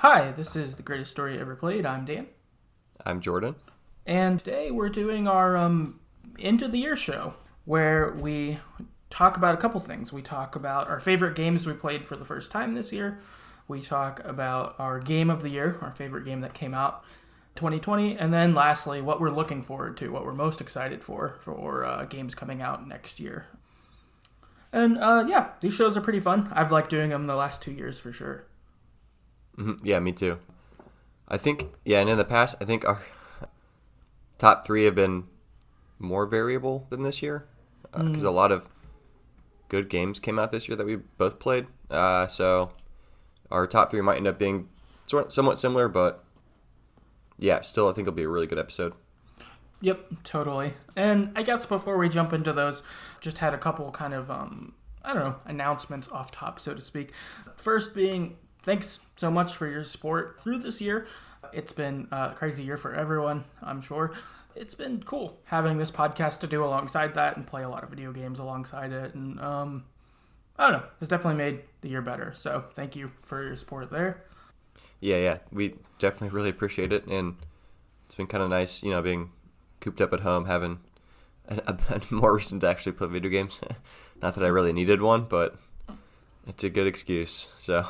Hi, this is The Greatest Story Ever Played. I'm Dan. I'm Jordan. And today we're doing our end of the year show where we talk about a couple things. We talk about our favorite games we played for the first time this year. We talk about our game of the year, our favorite game that came out 2020. And then lastly, what we're looking forward to, what we're most excited for games coming out next year. And these shows are pretty fun. I've liked doing them the last 2 years for sure. Mm-hmm. Yeah, me too. I think, and in the past, I think our top three have been more variable than this year because a lot of good games came out this year that we both played. So our top three might end up being somewhat similar, but yeah, still I think it'll be a really good episode. Yep, totally. And I guess before we jump into those, just had a couple kind of, announcements off top, so to speak. First being, thanks so much for your support through this year. It's been a crazy year for everyone, I'm sure. It's been cool having this podcast to do alongside that and play a lot of video games alongside it. And I don't know, it's definitely made the year better. So thank you for your support there. Yeah, we definitely really appreciate it. And it's been kind of nice, being cooped up at home, having a more reason to actually play video games. Not that I really needed one, but it's a good excuse. So...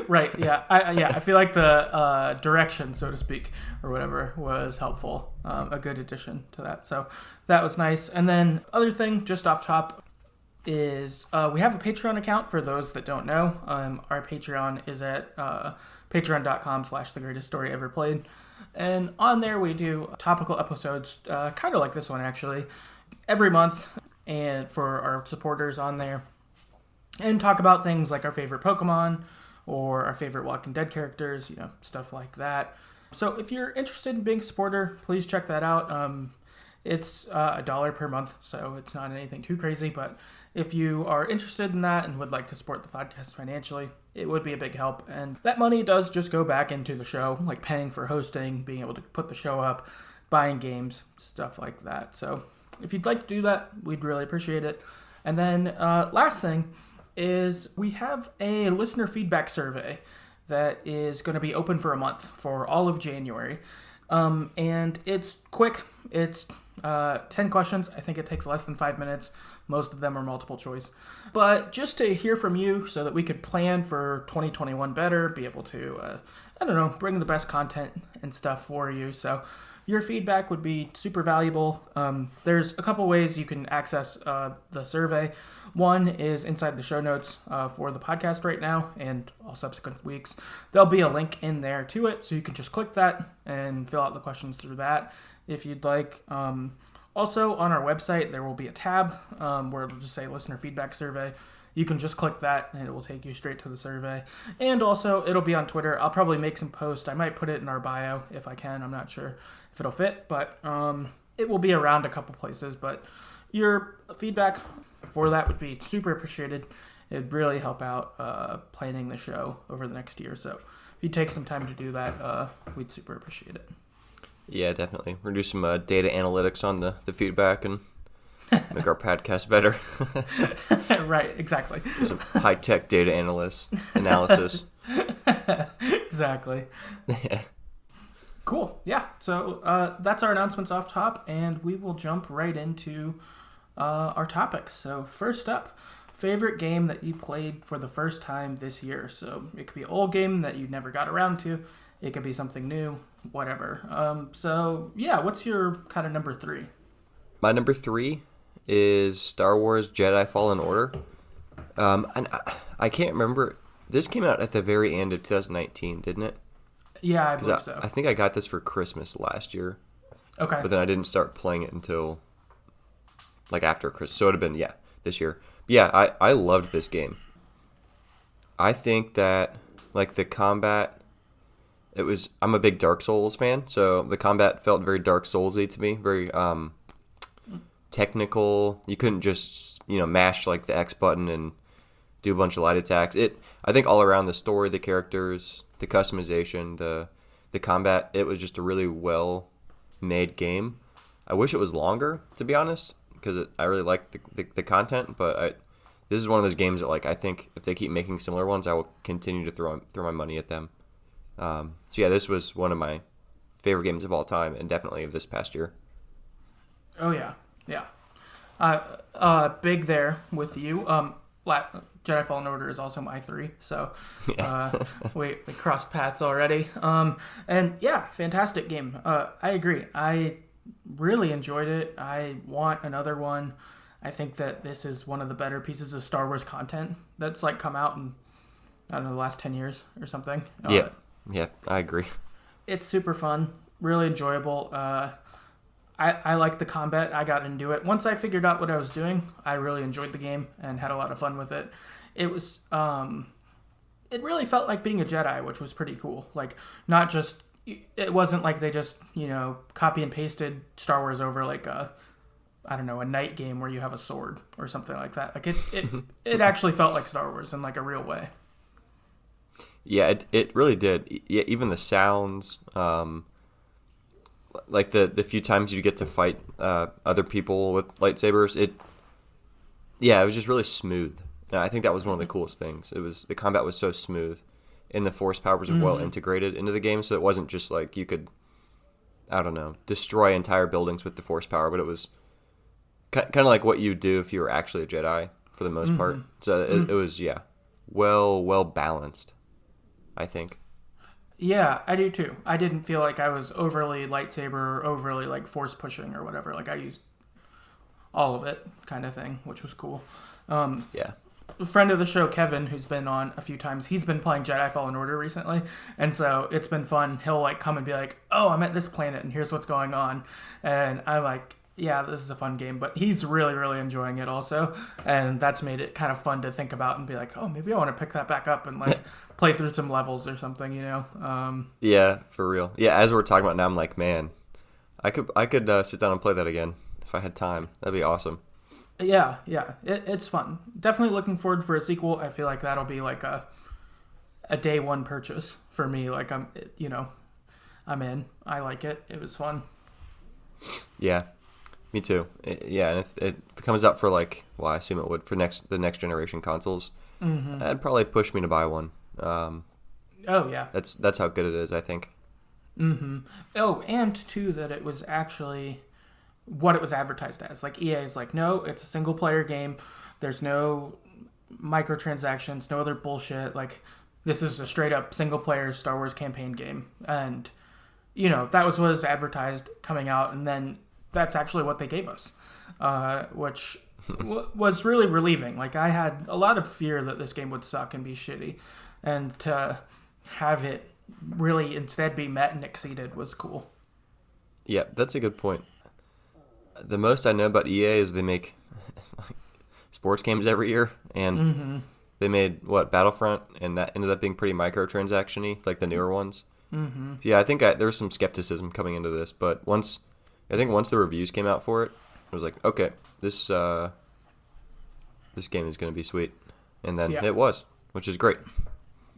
Right, yeah. I feel like the direction, so to speak, or whatever, was helpful. A good addition to that. So that was nice. And then other thing, just off top, is we have a Patreon account for those that don't know. Our Patreon is at patreon.com/TheGreatestStoryEverPlayed. And on there we do topical episodes, kind of like this one actually, every month, and for our supporters on there. And talk about things like our favorite Pokemon or our favorite Walking Dead characters, stuff like that. So if you're interested in being a supporter, please check that out. It's $1 per month, so it's not anything too crazy. But if you are interested in that and would like to support the podcast financially, it would be a big help. And that money does just go back into the show, like paying for hosting, being able to put the show up, buying games, stuff like that. So if you'd like to do that, we'd really appreciate it. And then last thing is we have a listener feedback survey that is going to be open for a month for all of January. And it's quick. It's 10 questions. I think it takes less than 5 minutes. Most of them are multiple choice. But just to hear from you so that we could plan for 2021 better, be able to, bring the best content and stuff for you. So your feedback would be super valuable. There's a couple ways you can access the survey. One is inside the show notes for the podcast right now and all subsequent weeks. There'll be a link in there to it, so you can just click that and fill out the questions through that if you'd like. Also, on our website, there will be a tab where it'll just say Listener Feedback Survey. You can just click that, and it will take you straight to the survey. And also, it'll be on Twitter. I'll probably make some posts. I might put it in our bio if I can. I'm not sure if it'll fit, but it will be around a couple places. But your feedback for that would be super appreciated. It'd really help out planning the show over the next year. So if you take some time to do that, we'd super appreciate it. Yeah, definitely. We're going to do some data analytics on the feedback and make our podcast better. Right, exactly. Some high-tech data analysis. Exactly. Cool. Yeah. So that's our announcements off top, and we will jump right into our topics. So first up, favorite game that you played for the first time this year. So it could be an old game that you never got around to. It could be something new, whatever. What's your kind of number 3? My number 3 is Star Wars Jedi Fallen Order. And I can't remember. This came out at the very end of 2019, didn't it? Yeah, I believe so. I think I got this for Christmas last year. Okay. But then I didn't start playing it until after Christmas. So it would have been, this year. Yeah, I loved this game. I think that the combat, I'm a big Dark Souls fan, so the combat felt very Dark Soulsy to me, very technical. You couldn't just, mash the X button and do a bunch of light attacks. I think all around the story, the characters, the customization, the combat, it was just a really well made game. I wish it was longer, to be honest, because I really liked the content, but this is one of those games that like I think if they keep making similar ones, I will continue to throw my money at them. So yeah, this was one of my favorite games of all time, and definitely of this past year. Oh yeah, yeah. Big there with you. Jedi Fallen Order is also my 3, so we crossed paths already. And yeah, fantastic game. I agree. I really enjoyed it. I want another one. I think that this is one of the better pieces of Star Wars content that's like come out in, I don't know, the last 10 years or something. Yeah, I agree. It's super fun, really enjoyable. I like the combat. I got into it. Once I figured out what I was doing, I really enjoyed the game and had a lot of fun with it. It was, it really felt like being a Jedi, which was pretty cool. Like, not just, it wasn't like they just, copy and pasted Star Wars over like a night game where you have a sword or something like that. Like, it actually felt like Star Wars in like a real way. Yeah, it really did. Yeah, even the sounds, like the few times you get to fight other people with lightsabers, it was just really smooth. And I think that was one of the coolest things. The combat was so smooth, and the force powers were well integrated into the game, so it wasn't just like you could, I don't know, destroy entire buildings with the force power, but it was kind of like what you do if you were actually a Jedi for the most part. So it was well balanced, I think. Yeah, I do too. I didn't feel like I was overly lightsaber or overly like force pushing or whatever. Like I used all of it kind of thing, which was cool. Yeah. A friend of the show, Kevin, who's been on a few times, he's been playing Jedi Fallen Order recently, and so it's been fun. He'll like come and be like, "Oh, I'm at this planet, and here's what's going on," and I'm like, "Yeah, this is a fun game." But he's really, really enjoying it also, and that's made it kind of fun to think about and be like, "Oh, maybe I want to pick that back up and like play through some levels or something," Yeah, for real. Yeah, as we're talking about now, I'm like, man, I could sit down and play that again if I had time. That'd be awesome. Yeah, it's fun. Definitely looking forward for a sequel. I feel like that'll be like a day one purchase for me. Like I'm in. I like it. It was fun. Yeah, me too. And if it comes out for like, well, I assume it would for the next generation consoles, that'd probably push me to buy one. Oh yeah. That's how good it is, I think. Oh, and too that it was actually what it was advertised as. Like EA is like, no, it's a single player game. There's no microtransactions, no other bullshit. Like this is a straight up single player Star Wars campaign game. And that was what was advertised coming out, and then that's actually what they gave us, which was really relieving. Like I had a lot of fear that this game would suck and be shitty, and to have it really instead be met and exceeded was cool. Yeah, that's a good point. The most I know about EA is they make sports games every year, and they made Battlefront, and that ended up being pretty microtransaction-y, like the newer ones. So yeah, I think there was some skepticism coming into this, but once the reviews came out for it, I was like, okay, this game is going to be sweet, and then it was, which is great.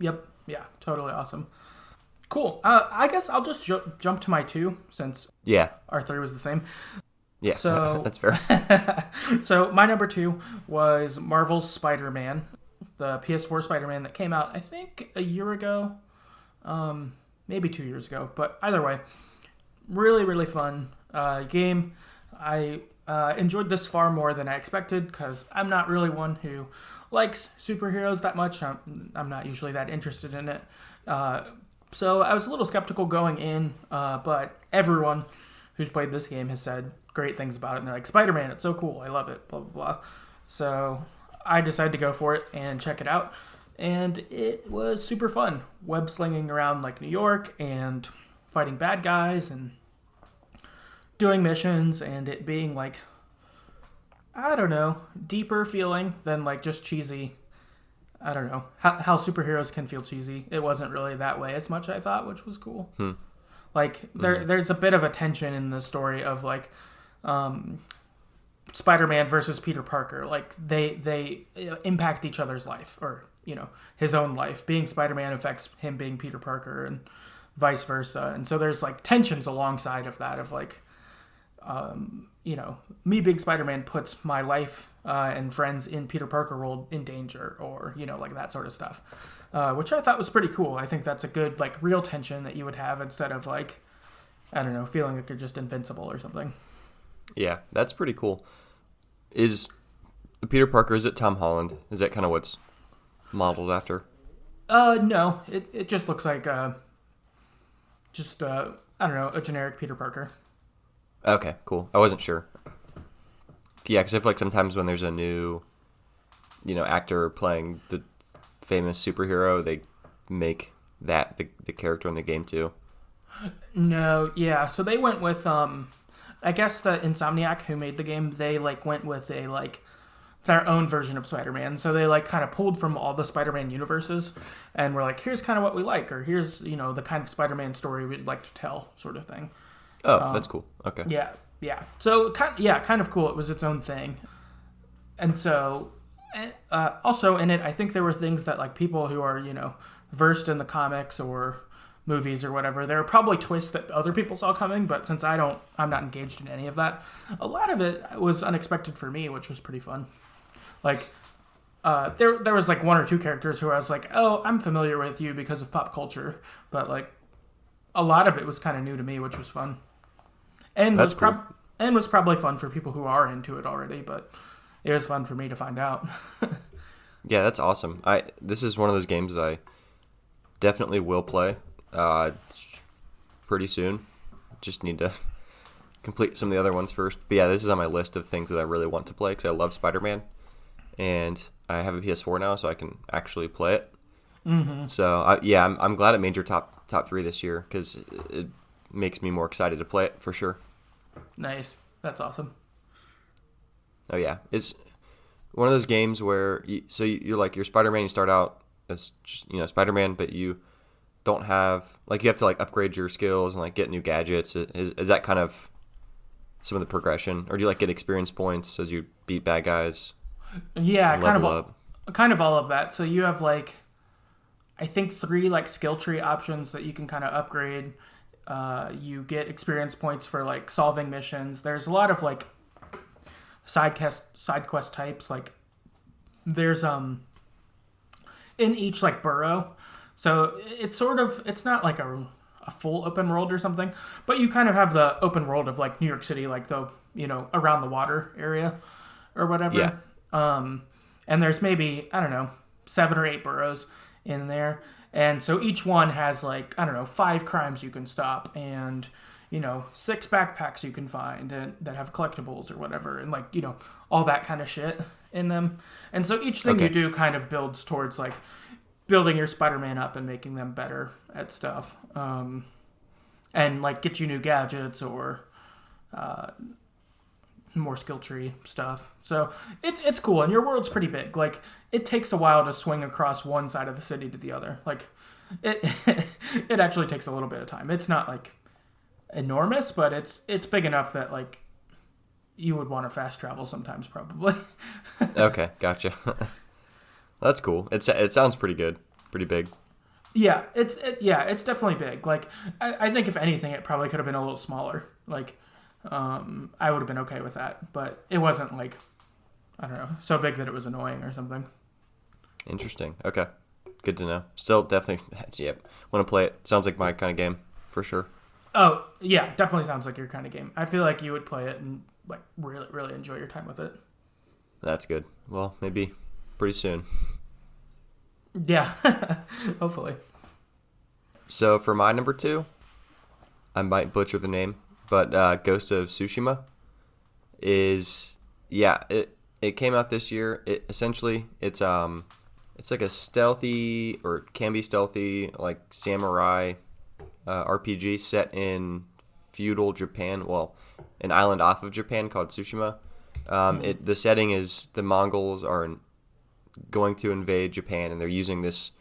Yep. Yeah. Totally awesome. Cool. I guess I'll just jump to my 2 since our 3 was the same. Yeah, so that's fair. So my number 2 was Marvel's Spider-Man, the PS4 Spider-Man that came out, I think, a year ago, maybe 2 years ago. But either way, really, really fun game. I enjoyed this far more than I expected because I'm not really one who likes superheroes that much. I'm not usually that interested in it. So I was a little skeptical going in, but everyone who's played this game has said great things about it. And they're like, Spider-Man, it's so cool. I love it, blah, blah, blah. So I decided to go for it and check it out. And it was super fun. Web slinging around like New York and fighting bad guys and doing missions, and it being like, I don't know, deeper feeling than like just cheesy. I don't know how superheroes can feel cheesy. It wasn't really that way as much, I thought, which was cool. Like there's a bit of a tension in the story of like Spider-Man versus Peter Parker. Like they impact each other's life, or his own life. Being Spider-Man affects him being Peter Parker, and vice versa. And so there's like tensions alongside of that of like, me being Spider-Man puts my life and friends in Peter Parker world in danger, or like that sort of stuff, which I thought was pretty cool. I think that's a good like real tension that you would have instead of like, I don't know, feeling like you're just invincible or something. Yeah, that's pretty cool. Is the Peter Parker, is it Tom Holland? Is that kind of what's modeled after? No, it just looks like I don't know, a generic Peter Parker. Okay, cool. I wasn't sure. Yeah, because I feel like sometimes when there's a new, actor playing the famous superhero, they make that the character in the game too. No, yeah. So they went with I guess the Insomniac who made the game, they like went with a like their own version of Spider-Man. So they like kind of pulled from all the Spider-Man universes and were like, here's kind of what we like, or here's, the kind of Spider-Man story we'd like to tell, sort of thing. Oh, that's cool. Okay. Yeah. So kind of cool. It was its own thing. And so also in it, I think there were things that like people who are, versed in the comics or movies or whatever, there are probably twists that other people saw coming, but since I'm not engaged in any of that, a lot of it was unexpected for me, which was pretty fun. Like, there was like one or two characters who I was like, oh, I'm familiar with you because of pop culture, but like a lot of it was kind of new to me, which was fun, and was probably fun for people who are into it already. But it was fun for me to find out. Yeah, that's awesome. This is one of those games that I definitely will play pretty soon. Just need to complete some of the other ones first. But yeah, this is on my list of things that I really want to play because I love Spider-Man. And I have a PS4 now, so I can actually play it. Mm-hmm. So, I'm glad it made your top 3 this year because it makes me more excited to play it for sure. Nice. That's awesome. Oh, yeah. It's one of those games where you're like, you're Spider-Man, you start out as just, Spider-Man, but you don't have, like, you have to, like, upgrade your skills and, like, get new gadgets. Is that kind of some of the progression? Or do you, like, get experience points as you beat bad guys? Yeah, kind of all of that. So you have like, I think 3 like skill tree options that you can kind of upgrade. You get experience points for like solving missions. There's a lot of like side quest types. Like there's in each like borough. So it's not like a full open world or something, but you kind of have the open world of like New York City, like the around the water area or whatever. Yeah. And there's maybe, I don't know, 7 or 8 boroughs in there. And so each one has like, I don't know, 5 crimes you can stop and, 6 backpacks you can find and that have collectibles or whatever. And like, all that kind of shit in them. And so each thing you do kind of builds towards like building your Spider-Man up and making them better at stuff. And like get you new gadgets or, more skill tree stuff. So it's cool, and your world's pretty big. Like it takes a while to swing across one side of the city to the other. Like it it actually takes a little bit of time. It's not like enormous, but it's big enough that like you would want to fast travel sometimes probably. Okay, gotcha. That's cool. It sounds pretty good, pretty big. Yeah, it's definitely big. Like I think if anything, it probably could have been a little smaller. Like I would have been okay with that, but it wasn't like, I don't know, so big that it was annoying or something. Interesting. Okay. Good to know. Still definitely, want to play it. Sounds like my kind of game, for sure. Oh, yeah, definitely sounds like your kind of game. I feel like you would play it and like really, really enjoy your time with it. That's good. Well, maybe pretty soon. Yeah, hopefully. So for my number 2, I might butcher the name, but Ghost of Tsushima is, it came out this year. It's like a stealthy, or can be stealthy, like samurai RPG set in feudal Japan. Well, an island off of Japan called Tsushima. The setting is the Mongols are going to invade Japan, and they're using this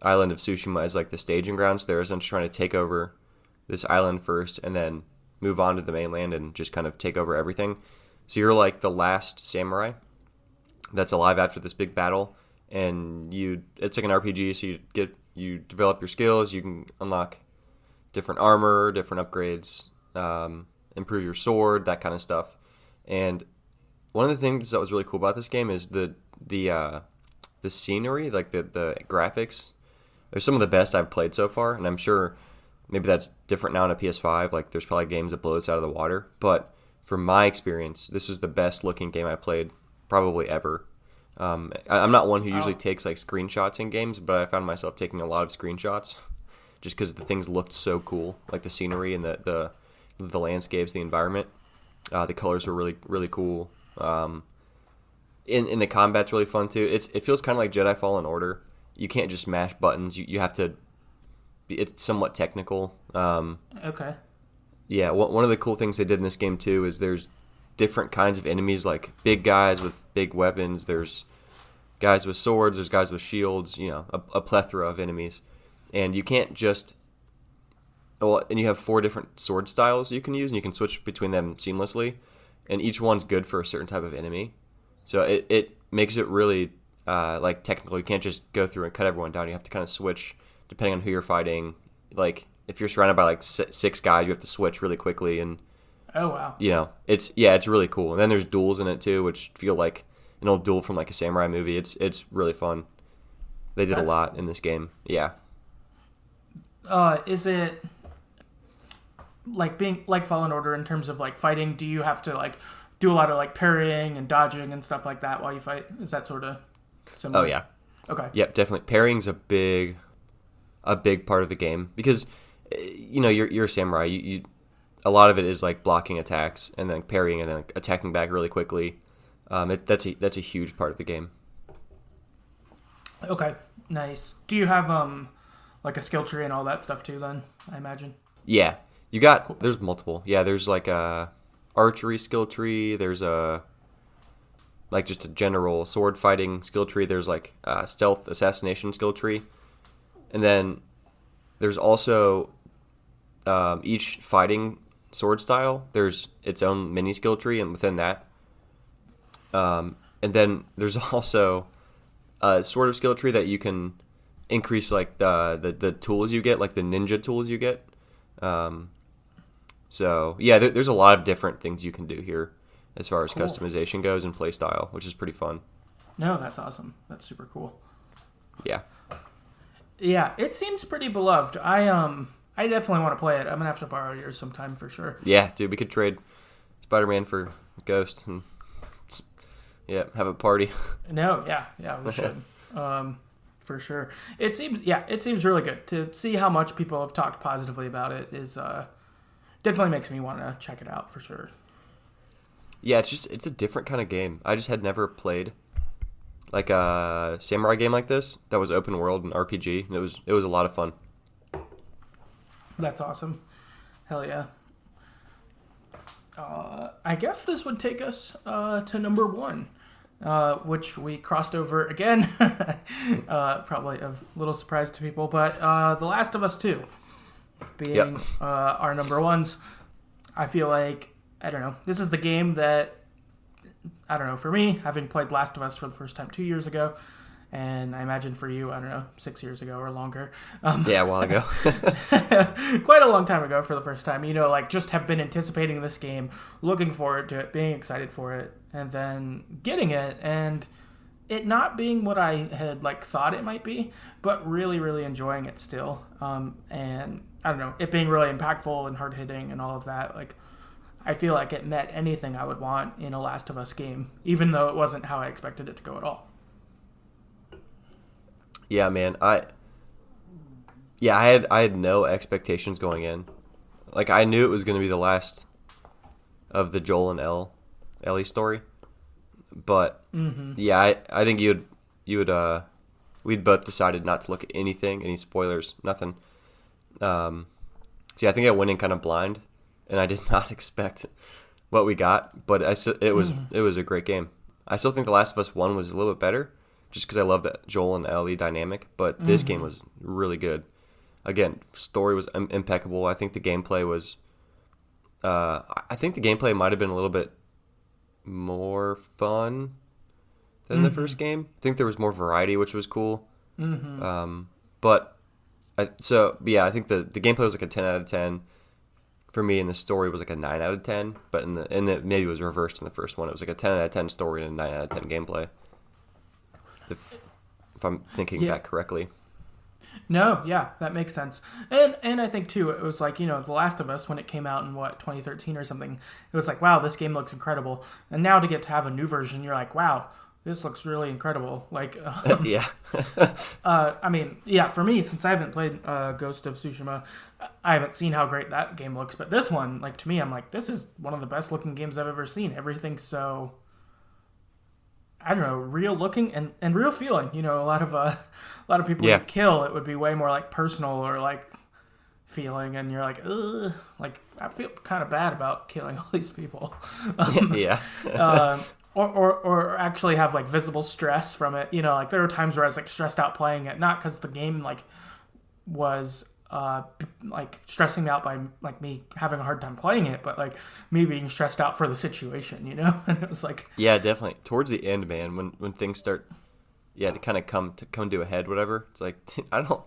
island of Tsushima as like the staging grounds. They're essentially trying to take over this island first, and then move on to the mainland and just kind of take over everything. So you're like the last samurai that's alive after this big battle, and it's like an RPG. So you develop your skills. You can unlock different armor, different upgrades, improve your sword, that kind of stuff. And one of the things that was really cool about this game is the scenery, like the graphics. They're some of the best I've played so far, and I'm sure maybe that's different now on a PS5. Like, there's probably games that blow this out of the water. But from my experience, this is the best looking game I played probably ever. I'm not one who usually takes like screenshots in games, but I found myself taking a lot of screenshots just because the things looked so cool, like the scenery and the landscapes, the environment. The colors were really, really cool. In the combat's really fun too. It feels kind of like Jedi Fallen Order. You can't just mash buttons. You have to. It's somewhat technical. Okay. Yeah, one of the cool things they did in this game too is there's different kinds of enemies, like big guys with big weapons. There's guys with swords. There's guys with shields. You know, a plethora of enemies, and you can't just. Well, and you have 4 different sword styles you can use, and you can switch between them seamlessly, and each one's good for a certain type of enemy. So it makes it really like technical. You can't just go through and cut everyone down. You have to kind of switch depending on who you're fighting. Like if you're surrounded by like 6 guys, you have to switch really quickly. And oh wow, you know, it's really cool. And then there's duels in it too, which feel like an old duel from like a samurai movie. It's really fun. They did a lot in this game. Yeah. Is it like being like Fallen Order in terms of like fighting? Do you have to like do a lot of like parrying and dodging and stuff like that while you fight? Is that sort of similar? Oh yeah. Okay. Yep, definitely. Parrying's a big part of the game because you know you're a samurai. You a lot of it is like blocking attacks and then parrying and then attacking back really quickly. That's a huge part of the game. Okay, nice. Do you have like a skill tree and all that stuff too? Then I imagine. Yeah, you got. Cool. There's multiple. Yeah, there's like a archery skill tree. There's a like just a general sword fighting skill tree. There's like a stealth assassination skill tree, and then there's also each fighting sword style. There's its own mini skill tree, and within that, and then there's also a sort of skill tree that you can increase like the tools you get, like the ninja tools you get. So yeah, there's a lot of different things you can do here as far as customization goes and play style, which is pretty fun. No, that's awesome. That's super cool. Yeah. Yeah, it seems pretty beloved. I definitely want to play it. I'm gonna have to borrow yours sometime for sure. Yeah, dude, we could trade Spider-Man for Ghost and have a party. No, yeah, we should. For sure. It seems really good. To see how much people have talked positively about it is definitely makes me want to check it out for sure. Yeah, it's a different kind of game. I just had never played like a samurai game like this that was open world and RPG, and it was a lot of fun. That's awesome. Hell yeah. I guess this would take us to number 1. Which we crossed over again. Probably a little surprise to people, but The Last of Us 2 being our number 1s. I feel like, I don't know, this is the game that, I don't know, for me, having played Last of Us for the first time 2 years ago, and I imagine for you, I don't know, 6 years ago or longer. Yeah, a while ago. Quite a long time ago for the first time. You know, like, just have been anticipating this game, looking forward to it, being excited for it, and then getting it, and it not being what I had, like, thought it might be, but really, really enjoying it still. And, I don't know, it being really impactful and hard-hitting and all of that, like, I feel like it met anything I would want in a Last of Us game, even though it wasn't how I expected it to go at all. Yeah, man. I had no expectations going in. Like, I knew it was going to be the last of the Joel and Ellie story. But yeah, I think we'd both decided not to look at any spoilers, nothing. See, I think I went in kind of blind, and I did not expect what we got. But it was a great game. I still think The Last of Us 1 was a little bit better, just because I love that Joel and Ellie dynamic. But this game was really good. Again, story was impeccable. I think the gameplay was. I think the gameplay might have been a little bit more fun than the first game. I think there was more variety, which was cool. I think the gameplay was like a 10 out of 10. for me, and the story was like a 9 out of 10. But in the maybe it was reversed in the first one. It was like a 10 out of 10 story and a 9 out of 10 gameplay. If I'm thinking back correctly. No, yeah, that makes sense. And I think, too, it was like, The Last of Us, when it came out in, 2013 or something, it was like, wow, this game looks incredible. And now to get to have a new version, you're like, wow, this looks really incredible. Like, yeah. For me, since I haven't played Ghost of Tsushima, I haven't seen how great that game looks. But this one, like, to me, I'm like, this is one of the best looking games I've ever seen. Everything's so, I don't know, real looking and real feeling. A lot of people would kill. It would be way more like personal or like feeling, and you're like, ugh, like I feel kind of bad about killing all these people. Or actually have like visible stress from it. Like there were times where I was like stressed out playing it, not because the game like was like stressing me out by like me having a hard time playing it, but like me being stressed out for the situation, And it was like, yeah, definitely towards the end, man, when things start, to kind of come to a head, whatever. It's like I don't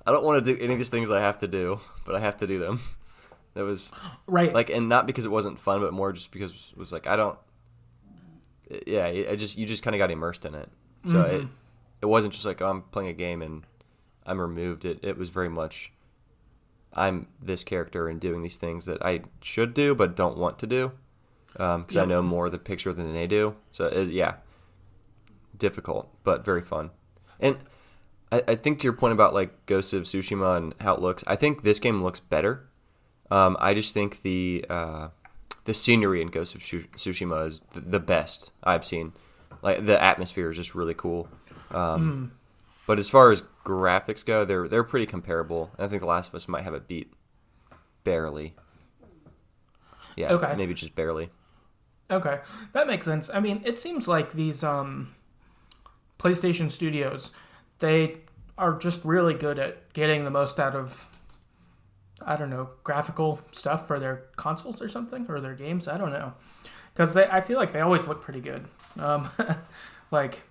want to do any of these things I have to do, but I have to do them. That was right, like, and not because it wasn't fun, but more just because it was like you just kind of got immersed in it. So it wasn't just like, oh, I'm playing a game and I'm removed. It was very much, I'm this character and doing these things that I should do but don't want to do because I know more of the picture than they do. So difficult but very fun. And I think to your point about like Ghost of Tsushima and how it looks, I think this game looks better. I just think the scenery in Ghost of Tsushima is the best I've seen. Like the atmosphere is just really cool. But as far as graphics go, they're pretty comparable. I think The Last of Us might have it beat barely. Yeah, okay. Maybe just barely. Okay, that makes sense. I mean, it seems like these PlayStation studios, they are just really good at getting the most out of, I don't know, graphical stuff for their consoles or something, or their games. I don't know, because I feel like they always look pretty good. Like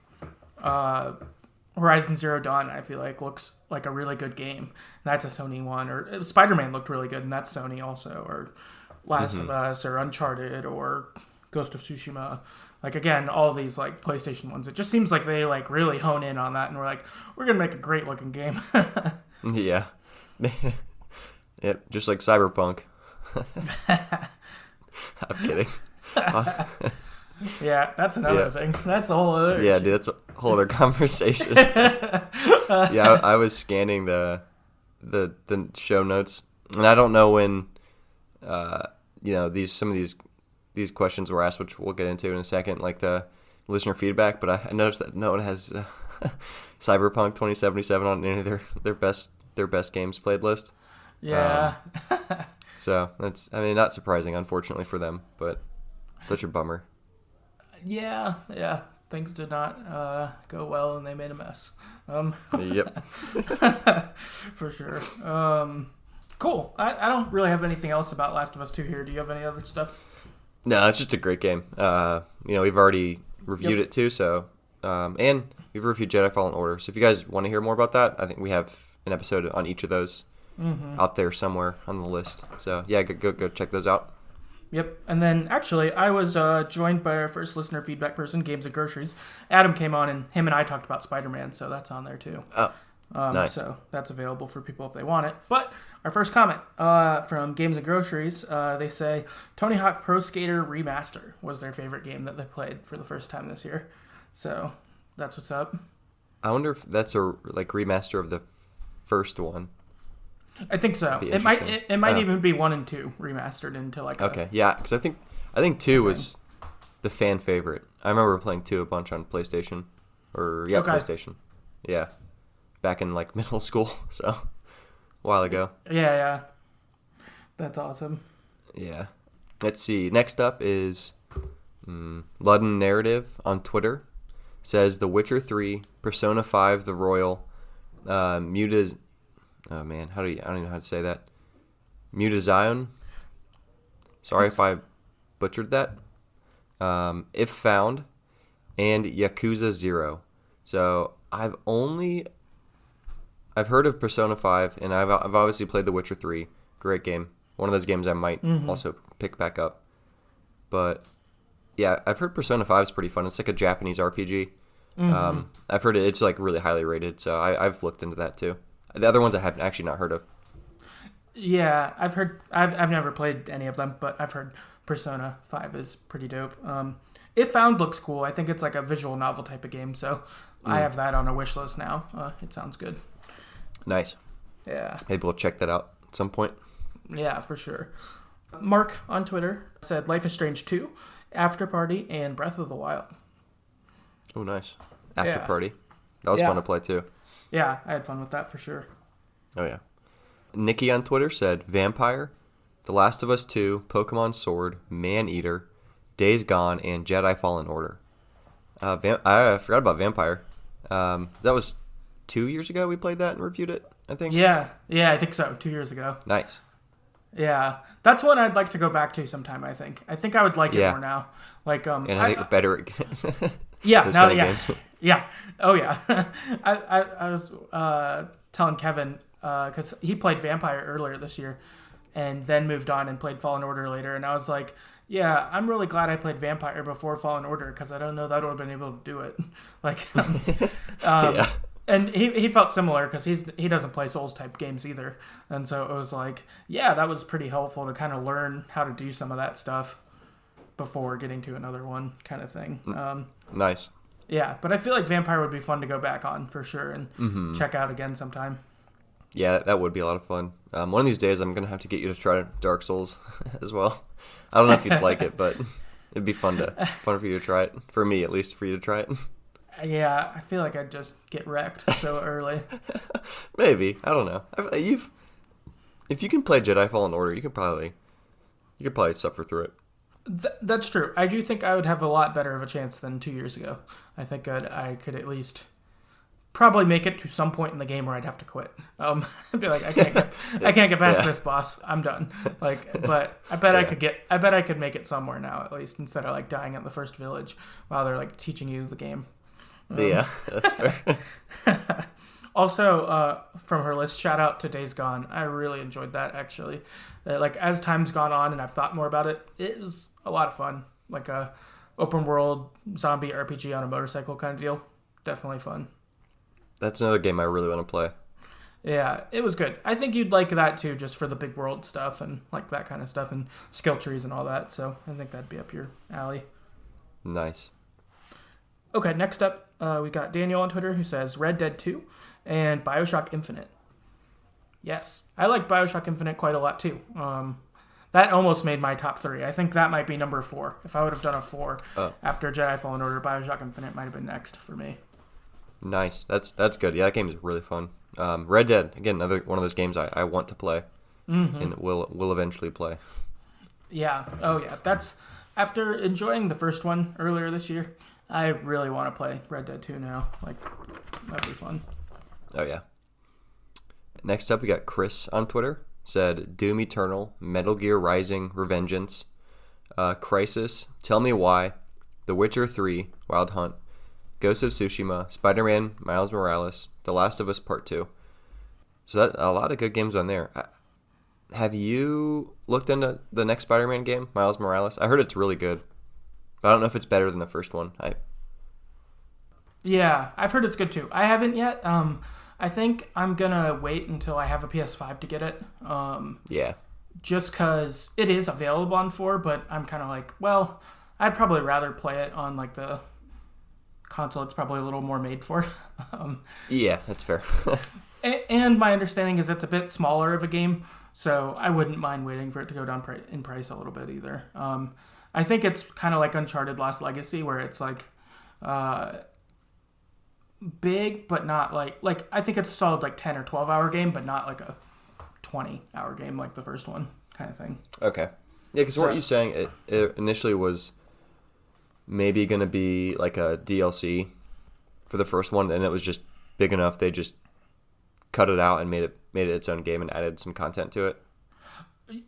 Horizon Zero Dawn, I feel like looks like a really good game. That's a Sony one. Or Spider-Man looked really good, and that's Sony also. Or Last of Us, or Uncharted, or Ghost of Tsushima. Like, again, all these like PlayStation ones. It just seems like they like really hone in on that, and we're like, we're gonna make a great looking game. Yeah. Yep, just like Cyberpunk. I'm kidding. Yeah, that's another thing. That's a whole other issue. Dude, that's a whole other conversation. I was scanning the show notes, and I don't know when some of these questions were asked, which we'll get into in a second, like the listener feedback, but I noticed that no one has Cyberpunk 2077 on any of their best games played list. Yeah. So that's, not surprising, unfortunately for them, but such a bummer. Yeah. Things did not go well, and they made a mess. Yep. For sure. Cool. I don't really have anything else about Last of Us 2 here. Do you have any other stuff? No, it's just a great game. We've alredy reviewed it too, so and we've reviewed Jedi Fallen Order. So if you guys want to hear more about that, I think we have an episode on each of those out there somewhere on the list. So yeah, go check those out. Yep. And then actually, I was joined by our first listener feedback person, Games and Groceries. Adam came on, and him and I talked about Spider-Man, so that's on there too. Oh, nice. So that's available for people if they want it. But our first comment from Games and Groceries, they say Tony Hawk Pro Skater Remaster was their favorite game that they played for the first time this year. So that's what's up. I wonder if that's a remaster of the first one. I think so. It might even be 1 and 2 remastered into like. Okay, yeah, because I think 2 was the fan favorite. I remember playing 2 a bunch on PlayStation, PlayStation, yeah, back in like middle school, so a while ago. Yeah, that's awesome. Yeah, let's see. Next up is Ludden Narrative on Twitter. Says The Witcher 3, Persona 5, The Royal, Muta's. Oh man, I don't even know how to say that. Mutazion. Sorry if I butchered that. If Found, and Yakuza 0. So I've heard of Persona 5, and I've obviously played The Witcher 3. Great game. one of those games I might also pick back up. But yeah, I've heard Persona 5 is pretty fun. It's like a Japanese RPG. I've heard it's like really highly rated, so I've looked into that too. The other ones I have actually not heard of. Yeah, I've heard. I've never played any of them, but I've heard Persona 5 is pretty dope. It Found looks cool. I think it's like a visual novel type of game, so I have that on a wish list now. It sounds good. Nice. Yeah. Maybe we'll check that out at some point. Yeah, for sure. Mark on Twitter said Life is Strange 2, After Party, and Breath of the Wild. Oh, nice. After Party. That was fun to play too. Yeah, I had fun with that for sure. Oh, yeah. Nikki on Twitter said Vampire, The Last of Us 2, Pokemon Sword, Man-Eater, Days Gone, and Jedi Fallen Order. I forgot about Vampire. That was 2 years ago we played that and reviewed it, I think. Yeah, I think so. 2 years ago. Nice. Yeah, that's one I'd like to go back to sometime. I think I would like it more now. Like, and I think we're better at yeah, now, games. Yeah, oh yeah. I was telling Kevin because he played Vampire earlier this year, and then moved on and played Fallen Order later, and I was like, yeah, I'm really glad I played Vampire before Fallen Order because I don't know that I would have been able to do it. Like, Yeah. And he felt similar because he doesn't play Souls type games either, and so it was like, yeah, that was pretty helpful to kind of learn how to do some of that stuff before getting to another one, kind of thing. Nice. Yeah, but I feel like Vampire would be fun to go back on for sure and check out again sometime. Yeah, that would be a lot of fun. One of these days, I'm gonna have to get you to try Dark Souls as well. I don't know if you'd like it, but it'd be fun for you to try it. For me, at least, for you to try it. Yeah, I feel like I'd just get wrecked so early. Maybe, I don't know. If you can play Jedi Fallen Order, you could probably suffer through it. That's true. I do think I would have a lot better of a chance than 2 years ago. I think I could at least probably make it to some point in the game where I'd have to quit. I'd be like, I can't get past this boss. I'm done. Like, but I bet I could make it somewhere now at least instead of like dying at the first village while they're like teaching you the game. Yeah, that's fair. Also, from her list, shout out to Days Gone. I really enjoyed that actually. Like as time's gone on and I've thought more about it, it was a lot of fun. Like a open world zombie RPG on a motorcycle kind of deal. Definitely fun. That's another game I really want to play. Yeah, it was good. I think you'd like that too, just for the big world stuff and like that kind of stuff and skill trees and all that. So I think that'd be up your alley. Nice. Okay, next up, we got Daniel on Twitter who says Red Dead 2 and BioShock Infinite. Yes, I like BioShock Infinite quite a lot too. That almost made my top 3. I think that might be number 4. If I would have done a 4 after Jedi Fallen Order, BioShock Infinite might have been next for me. Nice. That's good. Yeah, that game is really fun. Red Dead, again, another one of those games I want to play and will eventually play. Yeah. Oh, yeah. That's after enjoying the first one earlier this year, I really want to play Red Dead 2 now. Like, that'd be fun. Oh, yeah. Next up, we got Chris on Twitter. Said, Doom Eternal, Metal Gear Rising, Revengeance, Crisis, Tell Me Why, The Witcher 3, Wild Hunt, Ghost of Tsushima, Spider-Man, Miles Morales, The Last of Us Part 2. So that a lot of good games on there. Have you looked into the next Spider-Man game, Miles Morales? I heard it's really good. But I don't know if it's better than the first one. Yeah, I've heard it's good too. I haven't yet. I think I'm going to wait until I have a PS5 to get it. Yeah. Just because it is available on 4, but I'm kind of like, well, I'd probably rather play it on like the console it's probably a little more made for. Yeah, that's fair. And my understanding is it's a bit smaller of a game, so I wouldn't mind waiting for it to go down in price a little bit either. I think it's kind of like Uncharted Lost Legacy, where it's like big, but not like I think it's a solid like 10 or 12 hour game, but not like a 20-hour game like the first one kind of thing. Okay. Yeah, because what you're saying, it initially was maybe going to be like a DLC for the first one, and it was just big enough they just cut it out and made it its own game and added some content to it.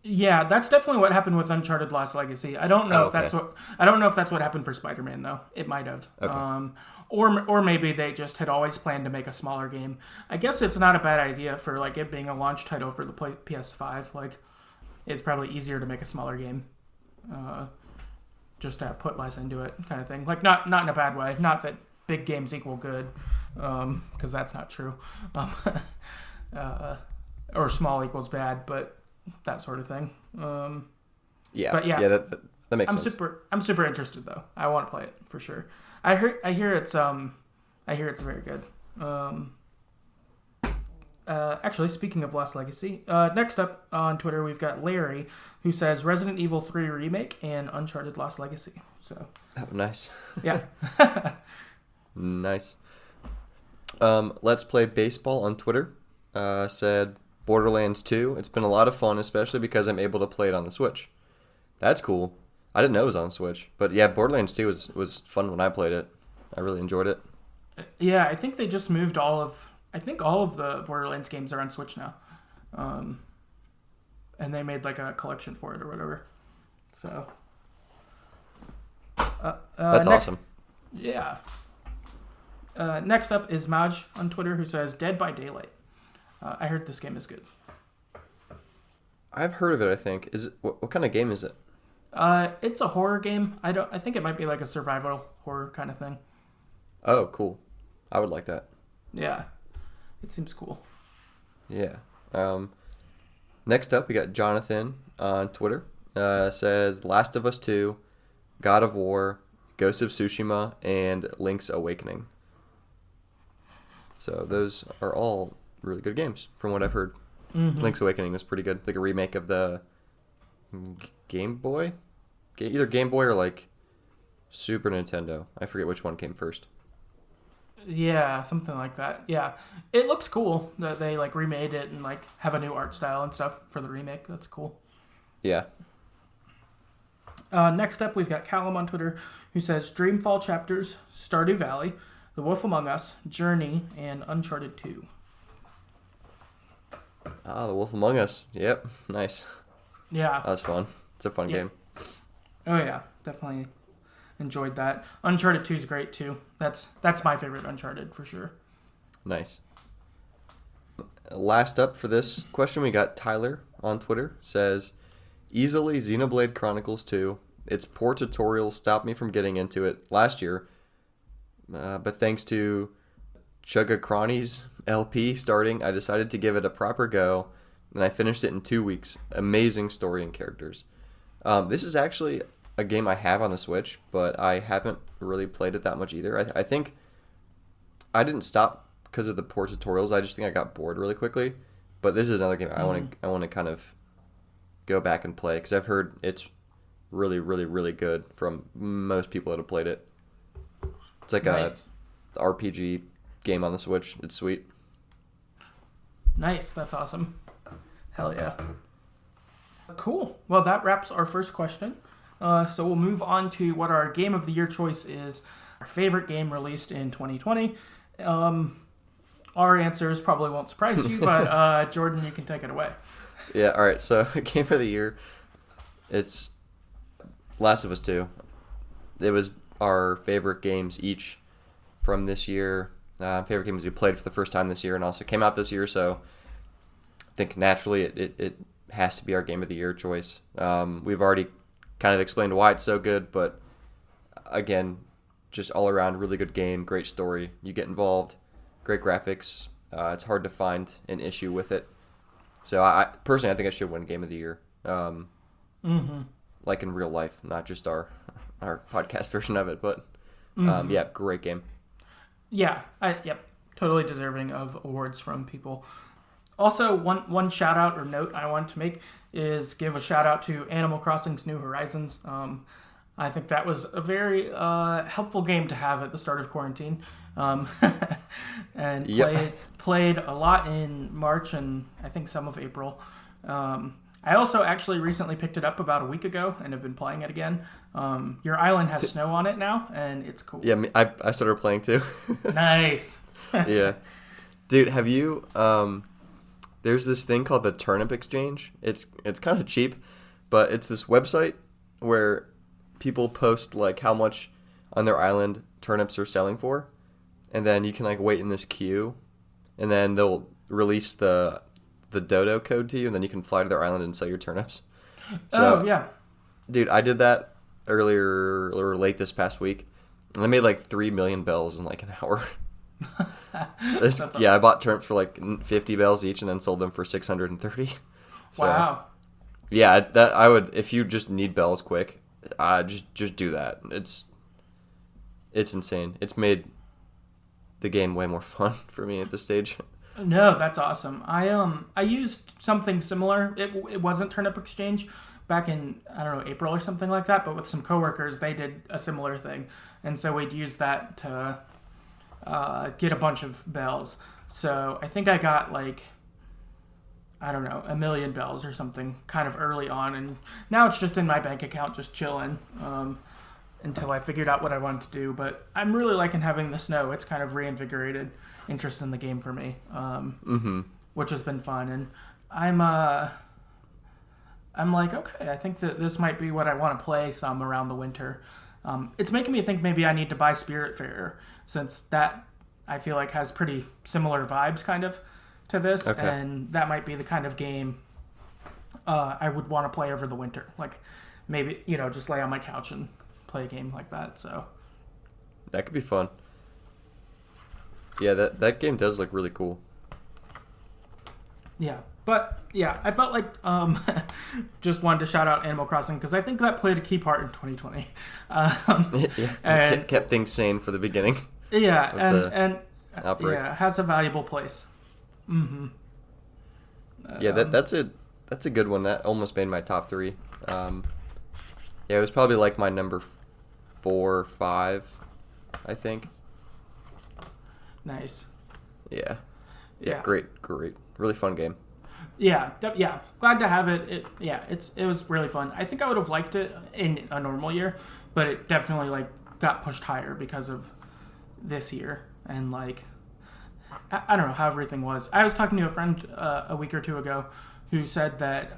Yeah, that's definitely what happened with Uncharted Lost Legacy. I don't know if that's what happened for Spider-Man though. It might have. Okay. Or maybe they just had always planned to make a smaller game. I guess it's not a bad idea for like it being a launch title for the PS5. Like it's probably easier to make a smaller game. Just to put less into it, kind of thing. Like not in a bad way. Not that big games equal good, because that's not true. Or small equals bad, but that sort of thing. Yeah, but yeah, that makes sense. I'm super interested though. I want to play it for sure. I hear it's very good. Actually, speaking of Lost Legacy, next up on Twitter we've got Larry, who says Resident Evil 3 Remake and Uncharted Lost Legacy. So, oh, nice. Yeah. Nice. Let's Play Baseball on Twitter said Borderlands 2. It's been a lot of fun, especially because I'm able to play it on the Switch. That's cool. I didn't know it was on Switch, but yeah, Borderlands 2 was fun when I played it. I really enjoyed it. Yeah, I think they just moved all of the Borderlands games are on Switch now. And they made like a collection for it or whatever. So that's awesome. Yeah. Next up is Maj on Twitter, who says Dead by Daylight. I heard this game is good. I've heard of it, I think. Is it what kind of game is it? It's a horror game. I think it might be like a survival horror kind of thing. Oh, cool. I would like that. Yeah. It seems cool. Yeah. Next up, we got Jonathan on Twitter. Says Last of Us 2, God of War, Ghost of Tsushima, and Link's Awakening. So those are all really good games, from what I've heard. Mm-hmm. Link's Awakening was pretty good. Like a remake of the Game Boy? Either Game Boy or like Super Nintendo. I forget which one came first. Yeah, something like that. Yeah. It looks cool that they like remade it and like have a new art style and stuff for the remake. That's cool. Yeah. Next up, we've got Callum on Twitter, who says Dreamfall Chapters, Stardew Valley, The Wolf Among Us, Journey, and Uncharted 2. Ah, The Wolf Among Us. Yep. Nice. Yeah. That was fun. It's a fun game. Oh, yeah. Definitely enjoyed that. Uncharted 2 is great, too. That's my favorite Uncharted, for sure. Nice. Last up for this question, we got Tyler on Twitter. Says, easily Xenoblade Chronicles 2. Its poor tutorials stopped me from getting into it last year. But thanks to Chugacroni's LP starting, I decided to give it a proper go, and I finished it in 2 weeks. Amazing story and characters. This is actually a game I have on the Switch, but I haven't really played it that much either. I think I didn't stop because of the poor tutorials. I just think I got bored really quickly. But this is another game I want to kind of go back and play, because I've heard it's really, really, really good from most people that have played it. It's like nice. a RPG game on the Switch. It's sweet. Nice. That's awesome. Hell yeah. Cool. Well, that wraps our first question. So we'll move on to what our Game of the Year choice is. Our favorite game released in 2020. Our answers probably won't surprise you, but Jordan, you can take it away. Yeah, all right. So Game of the Year, it's Last of Us 2. It was our favorite games each from this year. Favorite games we played for the first time this year and also came out this year. So I think naturally it has to be our Game of the Year choice. We've already kind of explained why it's so good, but again, just all around really good game, great story. You get involved, great graphics. It's hard to find an issue with it. So I personally, I think I should win Game of the Year. Like in real life, not just our podcast version of it, but yeah, great game. Yeah, yep, totally deserving of awards from people. Also, one shout out or note I want to make is give a shout out to Animal Crossing's New Horizons. I think that was a very helpful game to have at the start of quarantine, and played a lot in March and I think some of April. I also actually recently picked it up about a week ago and have been playing it again. Your island has snow on it now, and it's cool. Yeah, I started playing too. Nice. Yeah. Dude, have you... there's this thing called the Turnip Exchange. It's kind of cheap, but it's this website where people post like how much on their island turnips are selling for, and then you can like wait in this queue, and then they'll release the dodo code to you, and then you can fly to their island and sell your turnips. So, Oh yeah. dude, I did that earlier or late this past week, and I made like 3 million bells in like an hour. I bought turnips for like 50 bells each, and then sold them for 630. So, Wow. yeah, that I would if you just need bells quick, just do that. It's insane. It's made the game way more fun for me at this stage. No, that's awesome. I used something similar. It wasn't Turnip Exchange back in, I don't know, April or something like that, but with some coworkers they did a similar thing. And so we'd use that to get a bunch of bells. So I think I got like, I don't know, 1 million bells or something kind of early on, and now it's just in my bank account just chilling until I figured out what I wanted to do. But I'm really liking having the snow. It's kind of reinvigorated interest in the game for me, which has been fun. And I'm like, okay, I think that this might be what I want to play some around the winter. It's making me think maybe I need to buy Spiritfarer, since that I feel like has pretty similar vibes kind of to this, Okay. and that might be the kind of game I would want to play over the winter. Like maybe, just lay on my couch and play a game like that. So That could be fun. Yeah, that game does look really cool. yeah. But yeah, I felt like just wanted to shout out Animal Crossing because I think that played a key part in 2020. Yeah, And- kept things sane for the beginning. Yeah, Of and outbreak. yeah, has a valuable place. Yeah, that's a good one. That almost made my top 3. Yeah, it was probably like my number 4 or 5, I think. Nice. Yeah. Yeah. Great, really fun game. Yeah, glad to have it. It was really fun. I think I would have liked it in a normal year, but it definitely like got pushed higher because of this year, and like I don't know how everything was. I was talking to a friend a week or two ago who said that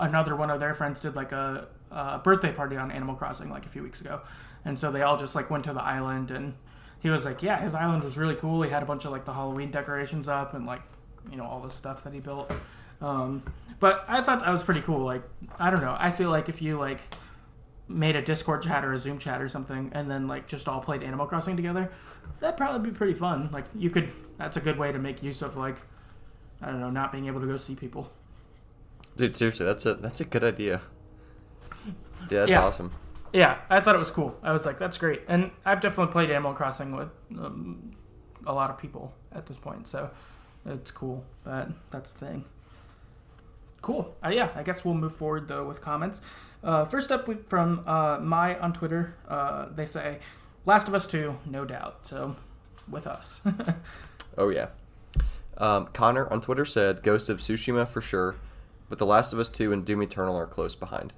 another one of their friends did like a birthday party on Animal Crossing like a few weeks ago, and so they all just like went to the island, and he was like, yeah, his island was really cool. He had a bunch of like the Halloween decorations up and like all the stuff that he built. But I thought that was pretty cool. Like, I don't know. I feel like if you like made a Discord chat or a Zoom chat or something, and then like just all played Animal Crossing together, that'd probably be pretty fun. Like you could. That's a good way to make use of like, I don't know, not being able to go see people. Dude, seriously, that's a good idea. Yeah, that's Yeah. awesome. Yeah, I thought it was cool. I was like, that's great. And I've definitely played Animal Crossing with a lot of people at this point, so it's cool. That's the thing. Cool. Yeah, I guess we'll move forward, though, with comments. First up from Mai on Twitter, they say, Last of Us 2, no doubt. So, with us. Oh, yeah. Connor on Twitter said, Ghost of Tsushima for sure, but The Last of Us 2 and Doom Eternal are close behind.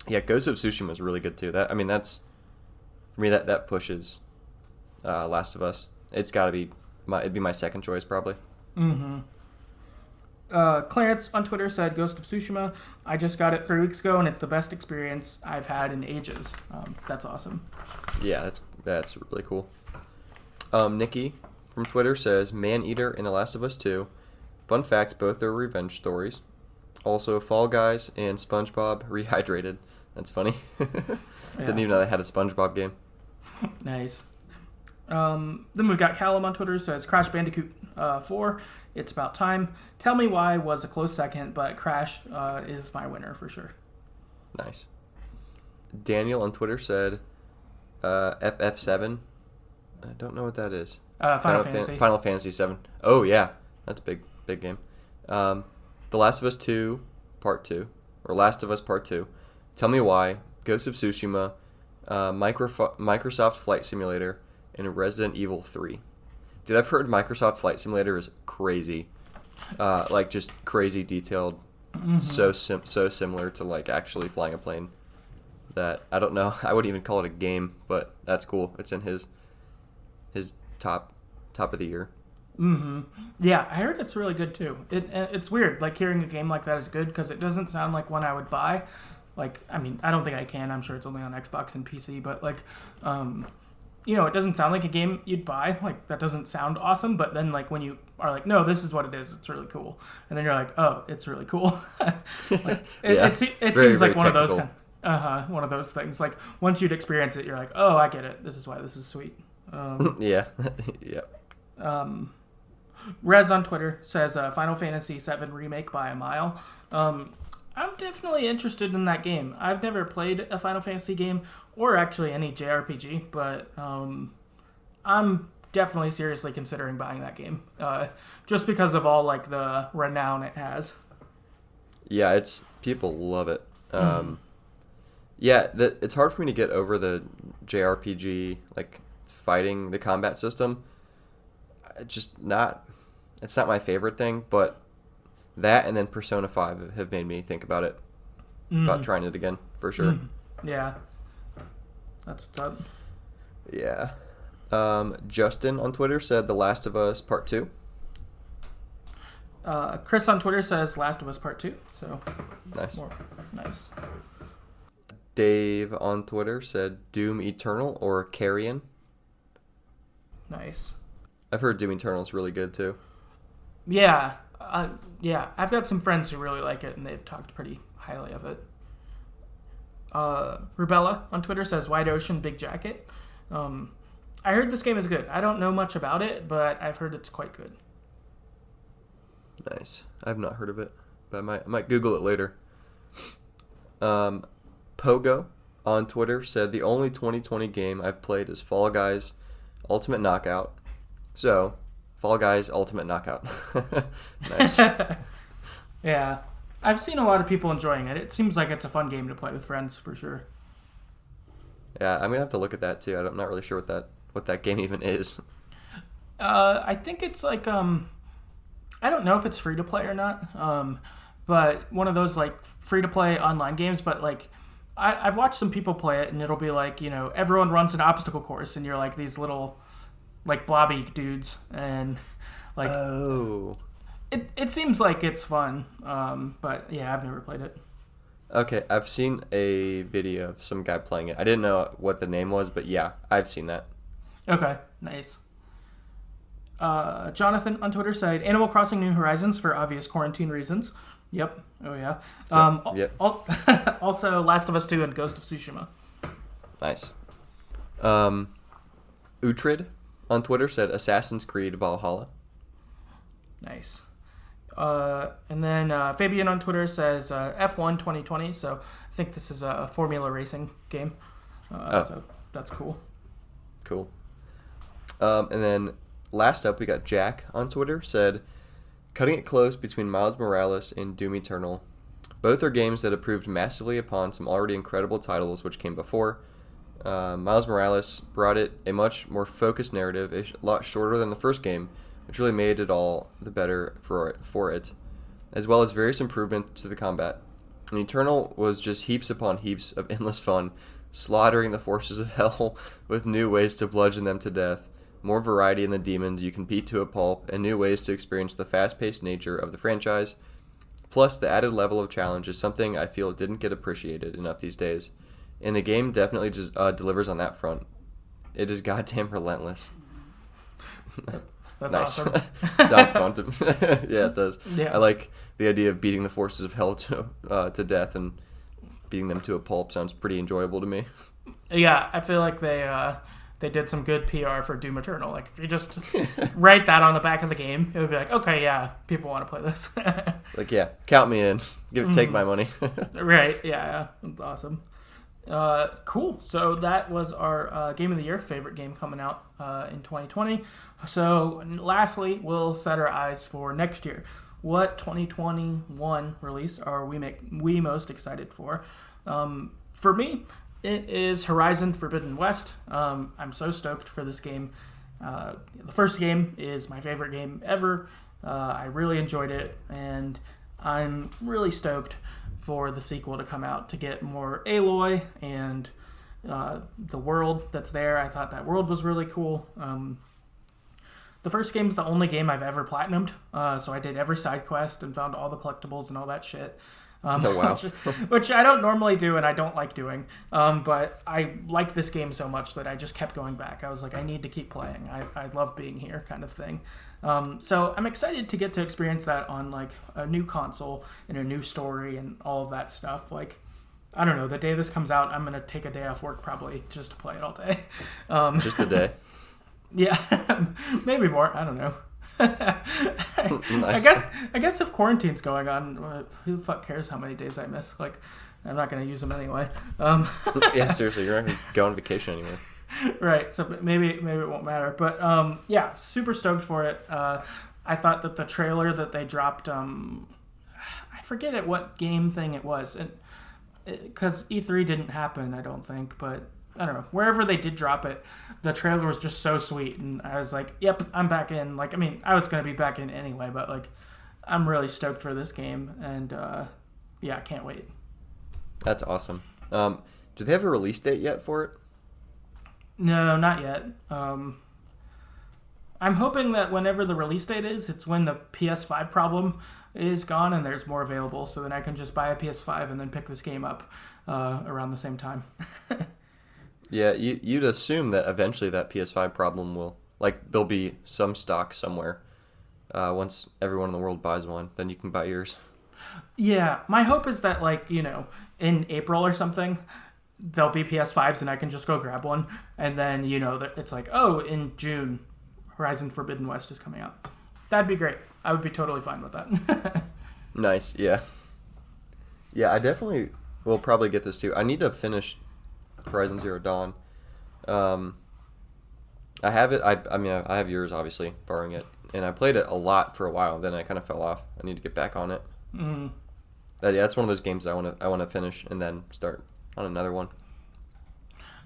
Yeah, Ghost of Tsushima is really good, too. That's, for me, that pushes Last of Us. It's got to be, it'd be my second choice, probably. Mm-hmm. Clarence on Twitter said, Ghost of Tsushima, I just got it 3 weeks ago, and it's the best experience I've had in ages. That's awesome. Yeah, that's really cool. Nikki from Twitter says, Maneater and The Last of Us 2. Fun fact, both are revenge stories. Also, Fall Guys and SpongeBob Rehydrated. That's funny. Didn't even know they had a SpongeBob game. Nice. Then we've got Callum on Twitter, says, Crash Bandicoot 4, it's about time. Tell Me Why was a close second, but Crash is my winner for sure. Nice. Daniel on Twitter said, FF7. I don't know what that is. Final Fantasy. Final Fantasy 7. Oh, yeah. That's big game. The Last of Us 2, Part 2. Or Last of Us Part 2. Tell Me Why. Ghost of Tsushima. Microsoft Flight Simulator. And Resident Evil 3. Dude, I've heard Microsoft Flight Simulator is crazy. Like, just crazy detailed. Mm-hmm. So similar to, like, actually flying a plane. That, I don't know. I wouldn't even call it a game, but that's cool. It's in his top of the year. Mm-hmm. Yeah, I heard it's really good too. It's weird, like hearing a game like that is good because it doesn't sound like one I would buy. Like, I mean, I don't think I can. I'm sure it's only on Xbox and PC, but like, it doesn't sound like a game you'd buy. Like, that doesn't sound awesome. But then, like, when you are like, no, this is what it is. It's really cool. And then you're like, oh, it's really cool. Yeah. It seems Very like one technical. of those one of those things. Like once you'd experience it, you're like, oh, I get it. This is why this is sweet. Yeah. Yeah. Rez on Twitter says Final Fantasy VII Remake by a mile. I'm definitely interested in that game. I've never played a Final Fantasy game or actually any JRPG, but I'm definitely seriously considering buying that game just because of all like the renown it has. Yeah, people love it. Yeah, it's hard for me to get over the JRPG like fighting the combat system. It's not my favorite thing, but that and then Persona 5 have made me think about it, about trying it again for sure. Yeah, that's what's up. Yeah. Justin on Twitter said The Last of Us Part 2. Chris on Twitter says Last of Us Part 2. So Nice. Nice. Dave on Twitter said Doom Eternal or Carrion. Nice. I've heard Doom Eternal is really good too. Yeah. Yeah. I've got some friends who really like it, and they've talked pretty highly of it. Rubella on Twitter says Wide Ocean Big Jacket. I heard this game is good. I don't know much about it, but I've heard it's quite good. Nice. I've not heard of it, but I might Google it later. Pogo on Twitter said the only 2020 game I've played is Fall Guys Ultimate Knockout. So, Fall Guys Ultimate Knockout. Nice. Yeah. I've seen a lot of people enjoying it. It seems like it's a fun game to play with friends for sure. Yeah, I'm gonna have to look at that too. I'm not really sure what that game even is. I think it's like I don't know if it's free to play or not. But one of those like free to play online games. But like I've watched some people play it, and it'll be like, you know, everyone runs an obstacle course, and you're like these little like blobby dudes, and like it seems like it's fun. But yeah, I've never played it. Okay, I've seen a video of some guy playing it. I didn't know what the name was, but yeah, I've seen that. Okay, nice. Jonathan on Twitter said Animal Crossing New Horizons for obvious quarantine reasons. Yep. Oh yeah. Yep. Also, Last of Us 2 and Ghost of Tsushima. Nice. Utrid on Twitter said Assassin's Creed Valhalla. Nice. And then Fabian on Twitter says F1 2020. So I think this is a Formula racing game. So that's cool. Cool. And then last up, we got Jack on Twitter said, cutting it close between Miles Morales and Doom Eternal. Both are games that improved massively upon some already incredible titles which came before. Miles Morales brought it a much more focused narrative, a lot shorter than the first game, which really made it all the better for it, as well as various improvements to the combat. And Eternal was just heaps upon heaps of endless fun, slaughtering the forces of hell with new ways to bludgeon them to death, more variety in the demons you can beat to a pulp, and new ways to experience the fast-paced nature of the franchise. Plus, the added level of challenge is something I feel didn't get appreciated enough these days, and the game definitely just, delivers on that front. It is goddamn relentless. That's nice. awesome. Sounds fun to yeah, it does. Yeah. I like the idea of beating the forces of hell to death and beating them to a pulp. Sounds pretty enjoyable to me. Yeah, I feel like they did some good PR for Doom Eternal. Like, if you just write that on the back of the game, it would be like, okay, yeah, people want to play this. Like, yeah, count me in. Take my money. Right, yeah, that's awesome. Cool. So that was our Game of the Year, favorite game coming out in 2020. So lastly, we'll set our eyes for next year. What 2021 release are we most excited for? For me, it is Horizon Forbidden West. I'm so stoked for this game. The first game is my favorite game ever. I really enjoyed it, and I'm really stoked for the sequel to come out to get more Aloy and the world that's there. I thought that world was really cool. the first game's the only game I've ever platinumed. So I did every side quest and found all the collectibles and all that shit. Oh, wow. which I don't normally do and I don't like doing. But I like this game so much that I just kept going back. I was like, I need to keep playing. I love being here, kind of thing. So I'm excited to get to experience that on like a new console and a new story and all of that stuff. Like, I don't know, the day this comes out, I'm going to take a day off work probably just to play it all day. Just a day. Yeah, maybe more. I don't know. Nice. I guess if quarantine's going on, who the fuck cares how many days I miss? Like, I'm not going to use them anyway. Yeah, seriously, you're not going to go on vacation anywhere. Right, so maybe it won't matter. But yeah, super stoked for it. I thought that the trailer that they dropped, I forget at what game thing it was, because E3 didn't happen, I don't think, but I don't know. Wherever they did drop it, the trailer was just so sweet, and I was like, "Yep, I'm back in." Like, I mean, I was gonna be back in anyway, but like, I'm really stoked for this game, and yeah, I can't wait. That's awesome. Do they have a release date yet for it? No, not yet. I'm hoping that whenever the release date is, it's when the PS5 problem is gone and there's more available, so then I can just buy a PS5 and then pick this game up around the same time. Yeah, you'd assume that eventually that PS5 problem will, like, there'll be some stock somewhere. Once everyone in the world buys one, then you can buy yours. Yeah, my hope is that, like, you know, in April or something, there'll be PS5s and I can just go grab one. And then, you know, it's like, oh, in June, Horizon Forbidden West is coming out. That'd be great. I would be totally fine with that. Nice, yeah. Yeah, I definitely will probably get this too. I need to finish Horizon Zero Dawn. I have it. I mean, I have yours, obviously, borrowing it, and I played it a lot for a while. Then I kind of fell off. I need to get back on it. Mm. Yeah, that's one of those games I want to finish and then start on another one.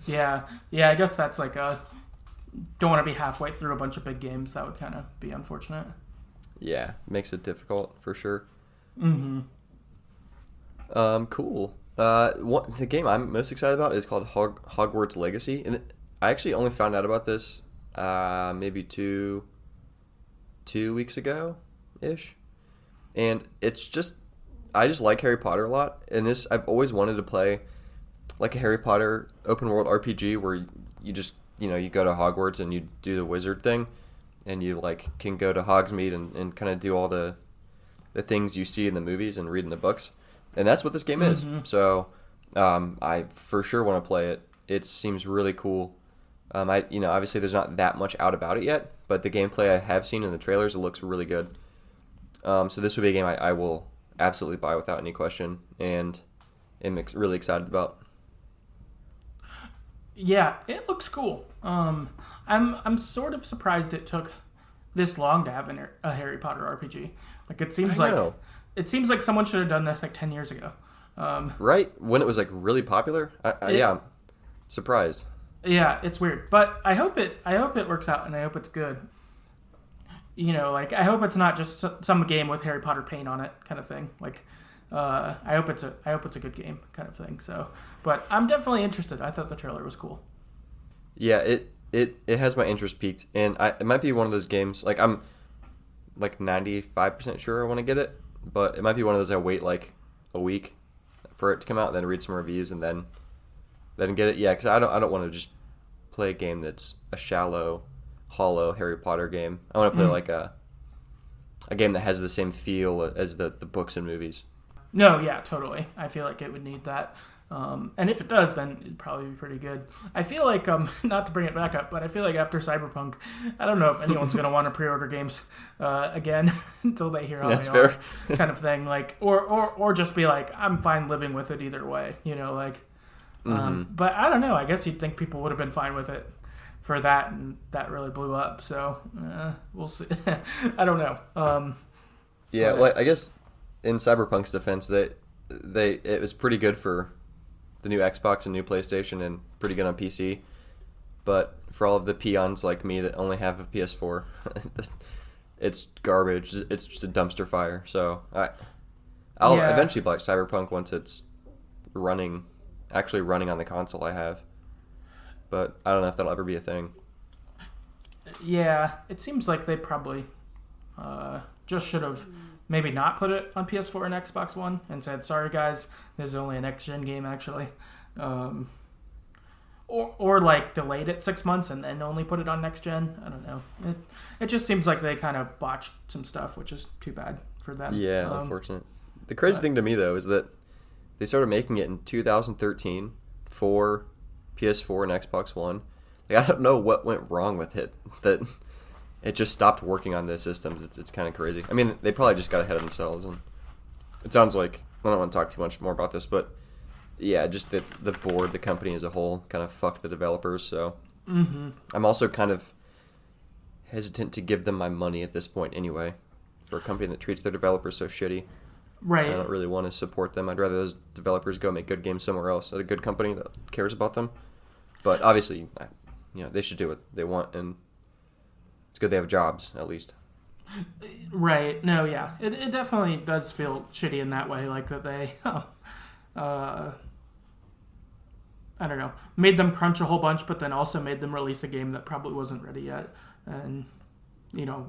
Yeah. I guess that's like don't want to be halfway through a bunch of big games. That would kind of be unfortunate. Yeah, makes it difficult for sure. Mm-hmm. Cool. The game I'm most excited about is called Hogwarts Legacy, and I actually only found out about this maybe two weeks ago ish, and I just like Harry Potter a lot, and I've always wanted to play like a Harry Potter open world RPG where you just you go to Hogwarts and you do the wizard thing, and you like can go to Hogsmeade and kind of do all the things you see in the movies and read in the books. And that's what this game is. Mm-hmm. So I for sure want to play it. It seems really cool. Obviously there's not that much out about it yet, but the gameplay I have seen in the trailers, it looks really good. So this would be a game I will absolutely buy without any question, and am really excited about. Yeah, it looks cool. I'm sort of surprised it took this long to have a Harry Potter RPG. Like it seems like someone should have done this like 10 years ago. Right when it was like really popular. Yeah, I'm surprised. Yeah, it's weird, but I hope it works out, and I hope it's good. Like I hope it's not just some game with Harry Potter paint on it, kind of thing. Like, I hope it's a good game, kind of thing. So, but I'm definitely interested. I thought the trailer was cool. Yeah, it has my interest peaked, and it might be one of those games. Like I'm like 95% sure I want to get it, but it might be one of those I wait like a week for it to come out, then read some reviews, and then get it. Yeah, because I don't want to just play a game that's a shallow, hollow Harry Potter game. I want to play like a game that has the same feel as the books and movies. No, yeah, totally. I feel like it would need that. And if it does, then it'd probably be pretty good. I feel like, not to bring it back up, but I feel like after Cyberpunk, I don't know if anyone's going to want to pre-order games again until they hear how That's they fair. are, kind of thing. Like, or just be like, I'm fine living with it either way, like. But I don't know. I guess you'd think people would have been fine with it for that, and that really blew up. So we'll see. I don't know. Yeah, well, I guess in Cyberpunk's defense, it was pretty good for the new Xbox and new PlayStation, and pretty good on PC. But for all of the peons like me that only have a PS4, it's garbage. It's just a dumpster fire. So I'll eventually buy Cyberpunk once it's actually running on the console I have. But I don't know if that'll ever be a thing. Yeah, it seems like they probably just should have maybe not put it on PS4 and Xbox One and said, sorry guys, this is only a next-gen game actually. Or like delayed it 6 months and then only put it on next-gen. I don't know. It just seems like they kind of botched some stuff, which is too bad for them. Yeah, unfortunate. The crazy thing to me, though, is that they started making it in 2013 for PS4 and Xbox One. Like, I don't know what went wrong with it, that it just stopped working on those systems. It's kind of crazy. I mean, they probably just got ahead of themselves, and it sounds like, I don't want to talk too much more about this, but yeah, just the board, the company as a whole, kind of fucked the developers, so I'm also kind of hesitant to give them my money at this point anyway, for a company that treats their developers so shitty. Right. I don't really want to support them. I'd rather those developers go make good games somewhere else at a good company that cares about them. But obviously, they should do what they want, and it's good they have jobs, at least. Right. No, yeah. It definitely does feel shitty in that way, like that they, I don't know, made them crunch a whole bunch, but then also made them release a game that probably wasn't ready yet, and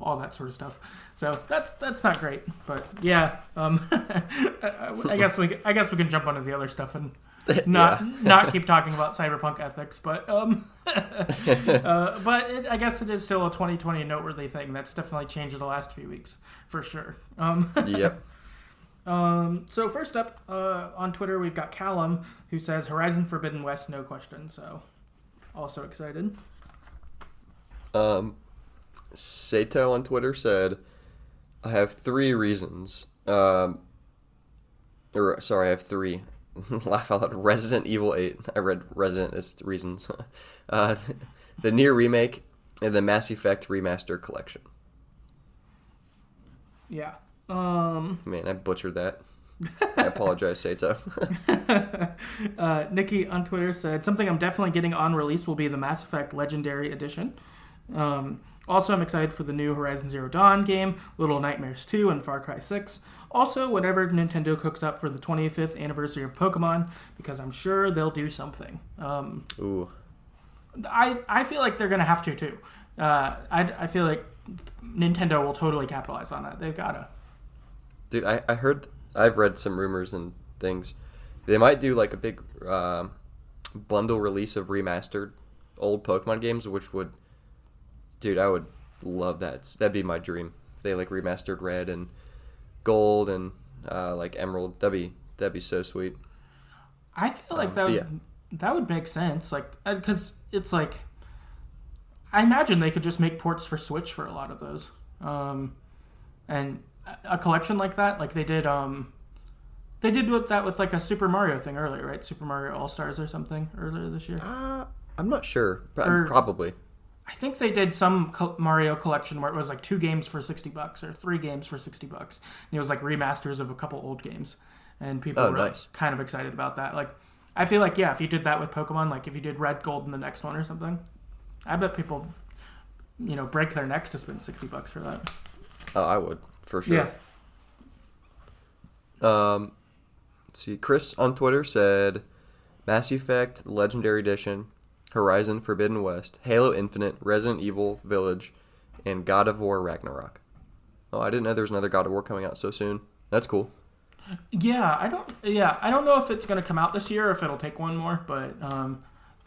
all that sort of stuff. So that's not great. But yeah, I guess we can jump onto the other stuff and not keep talking about cyberpunk ethics. But I guess it is still a 2020 noteworthy thing. That's definitely changed in the last few weeks for sure. Yep. So first up on Twitter, we've got Callum, who says Horizon Forbidden West, no question. So also excited. Sato on Twitter said, I have 3 reasons. I have 3. Laugh out loud. Resident Evil 8. I read Resident as reasons. The Nier remake and the Mass Effect remaster collection. Yeah. Man, I butchered that. I apologize, Sato. Nikki on Twitter said, something I'm definitely getting on release will be the Mass Effect Legendary Edition. Also, I'm excited for the new Horizon Zero Dawn game, Little Nightmares 2, and Far Cry 6. Also, whatever Nintendo cooks up for the 25th anniversary of Pokemon, because I'm sure they'll do something. Ooh. I feel like they're going to have to, too. I feel like Nintendo will totally capitalize on that. They've got to. Dude, I've read some rumors and things. They might do like a big bundle release of remastered old Pokemon games, which would, dude, I would love that. That'd be my dream. If they like remastered Red and Gold and like Emerald, that'd be so sweet. I feel like that would make sense, like, because it's like, I imagine they could just make ports for Switch for a lot of those, and a collection like that, like they did that with like a Super Mario thing earlier, right? Super Mario All Stars or something earlier this year. I'm not sure, but probably. I think they did some Mario collection where it was like 2 games for $60 or 3 games for $60, and it was like remasters of a couple old games, and people were kind of excited about that. Like, I feel like if you did that with Pokemon, like if you did Red, Gold, and the next one or something, I bet people, break their necks to spend $60 for that. Oh, I would for sure. Yeah. Let's see. Chris on Twitter said, Mass Effect Legendary Edition, Horizon Forbidden West, Halo Infinite, Resident Evil Village, and God of War Ragnarok. Oh, I didn't know there was another God of War coming out so soon. That's cool. Yeah, I don't know if it's going to come out this year or if it'll take one more, but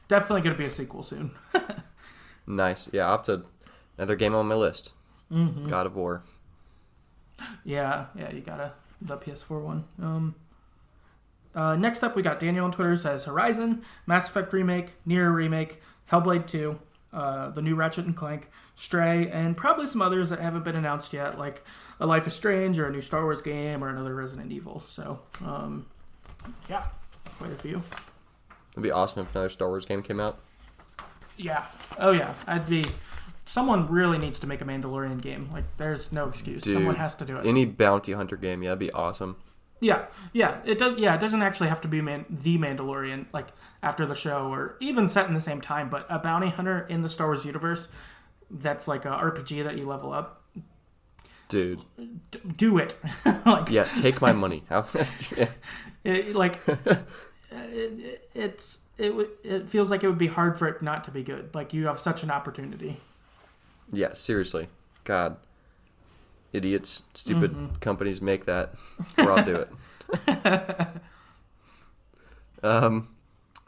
definitely going to be a sequel soon. Nice. Yeah, I'll have to, another game on my list. Mm-hmm. God of War. Yeah, you gotta, the PS4 one. Next up, we got Daniel on Twitter, says Horizon, Mass Effect Remake, Nier Remake, Hellblade 2, the new Ratchet and Clank, Stray, and probably some others that haven't been announced yet, like A Life is Strange or a new Star Wars game or another Resident Evil. So, yeah, quite a few. It'd be awesome if another Star Wars game came out. Yeah. Oh, yeah. Someone really needs to make a Mandalorian game. Like, there's no excuse. Dude, someone has to do it. Any bounty hunter game, that'd be awesome. Yeah. It does. Yeah, it doesn't actually have to be the Mandalorian, like after the show, or even set in the same time. But a bounty hunter in the Star Wars universe, that's like a RPG that you level up. Dude, do it. Like, yeah, take my money. It feels like it would be hard for it not to be good. Like, you have such an opportunity. Yeah, seriously. God. Idiots, stupid companies make that, or I'll do it.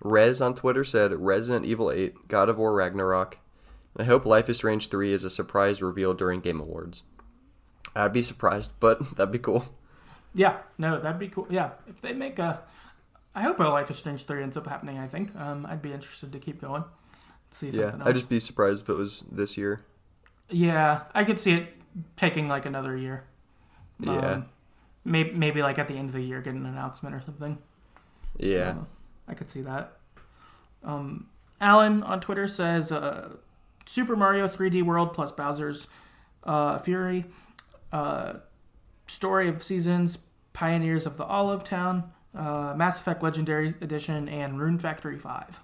Rez on Twitter said, Resident Evil 8, God of War Ragnarok, and I hope Life is Strange 3 is a surprise reveal during Game Awards. I'd be surprised, but that'd be cool. Yeah, no, that'd be cool. Yeah, if they make a... I hope a Life is Strange 3 ends up happening, I think. I'd be interested to keep going. See something else. I'd just be surprised if it was this year. Yeah, I could see it taking like another year. Yeah. Maybe like at the end of the year get an announcement or something. Yeah. I could see that. Alan on Twitter says Super Mario 3D World plus Bowser's Fury, Story of Seasons, Pioneers of the Olive Town, Mass Effect Legendary Edition, and Rune Factory 5.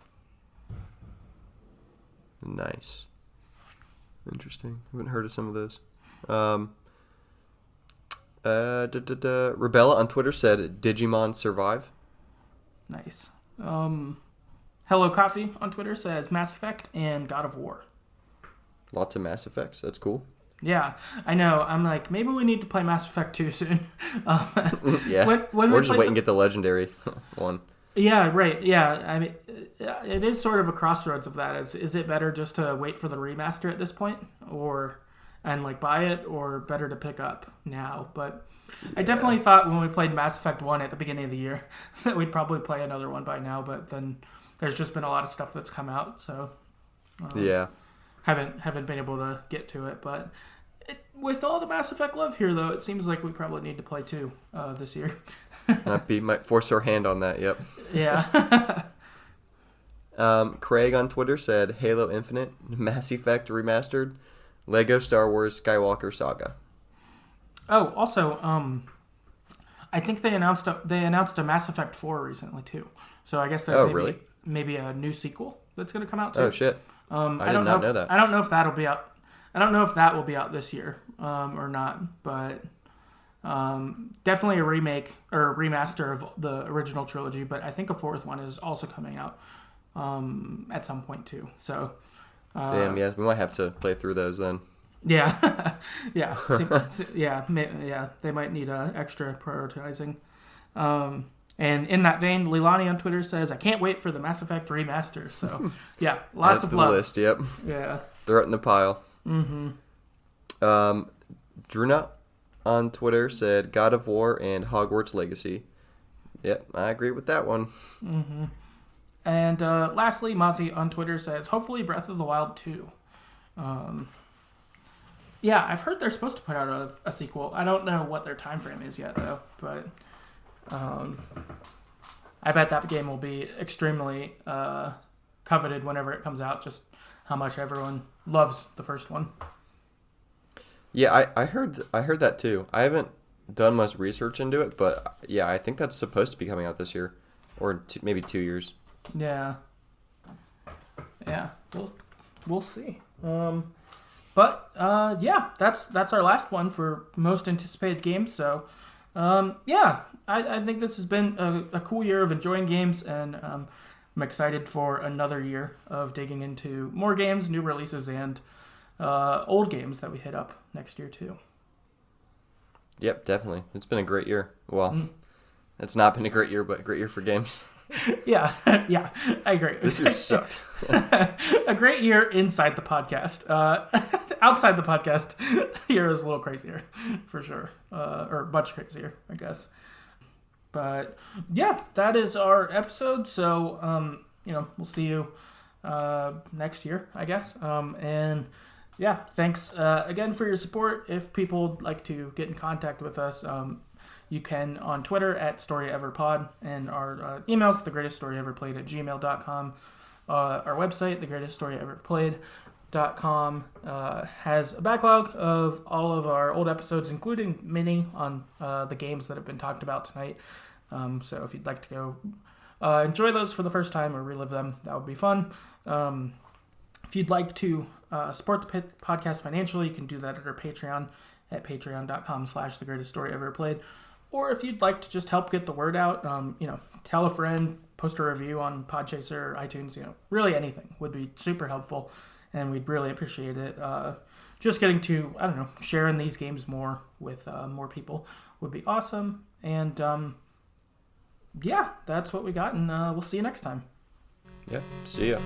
Nice. Interesting. I haven't heard of some of those. Rebella on Twitter said Digimon Survive. Nice. Hello Coffee on Twitter says Mass Effect and God of War. Lots of Mass Effects. That's cool. Yeah, I know. I'm like, maybe we need to play Mass Effect 2 soon. Yeah. When or just wait and get the Legendary one. Yeah, right. Yeah, I mean, it is sort of a crossroads of that. Is it better just to wait for the remaster at this point, and like buy it, or better to pick up now? But I definitely thought when we played Mass Effect 1 at the beginning of the year that we'd probably play another one by now. But then there's just been a lot of stuff that's come out, so haven't been able to get to it. But with all the Mass Effect love here, though, it seems like we probably need to play 2 this year. Might force our hand on that. Yep. Yeah. Craig on Twitter said Halo Infinite, Mass Effect Remastered, Lego Star Wars Skywalker Saga. Oh, also, I think they announced a Mass Effect 4 recently too. So I guess there's maybe a new sequel that's going to come out too. Oh shit! I did not know that. I don't know if that'll be out. I don't know if that will be out this year or not, but definitely a remake or a remaster of the original trilogy. But I think a 4th one is also coming out at some point too. So damn, yeah, we might have to play through those then. Yeah, yeah, yeah. They might need extra prioritizing. And in that vein, Leilani on Twitter says, "I can't wait for the Mass Effect remaster." So yeah, lots of love. The list, yep. Yeah, they're right in the pile. Mm-hmm. Druna on Twitter said God of War and Hogwarts Legacy. Yep, I agree with that one. Mm-hmm. And lastly, Mozzie on Twitter says, "Hopefully Breath of the Wild 2." Yeah, I've heard they're supposed to put out a sequel. I don't know what their time frame is yet, though. But I bet that game will be extremely coveted whenever it comes out, just how much everyone loves the first one. Yeah, I heard that too. I haven't done much research into it, but yeah, I think that's supposed to be coming out this year. Or maybe 2 years. Yeah. Yeah, we'll see. But yeah, that's our last one for most anticipated games. So yeah, I think this has been a cool year of enjoying games, and I'm excited for another year of digging into more games, new releases, and old games that we hit up next year too. Yep, definitely. It's been a great year. Well, it's not been a great year, but a great year for games. Yeah, yeah, I agree. This year sucked. A great year inside the podcast. Outside the podcast, the year is a little crazier, for sure. Or much crazier, I guess. But yeah, that is our episode. So, we'll see you next year, I guess. And yeah, thanks again for your support. If people would like to get in contact with us, you can on Twitter at StoryEverPod, and our emails, TheGreatestStoryEverPlayed@gmail.com. Our website, TheGreatestStoryEverPlayed.com, has a backlog of all of our old episodes, including many on the games that have been talked about tonight. So if you'd like to go enjoy those for the first time or relive them, that would be fun. If you'd like to support the podcast financially, you can do that at our Patreon at patreon.com/TheGreatestStoryEverPlayed. Or if you'd like to just help get the word out, tell a friend, post a review on Podchaser, iTunes, really anything would be super helpful, and we'd really appreciate it. just getting to, I don't know, sharing these games more with more people would be awesome. And yeah, that's what we got, and we'll see you next time. Yeah, see ya.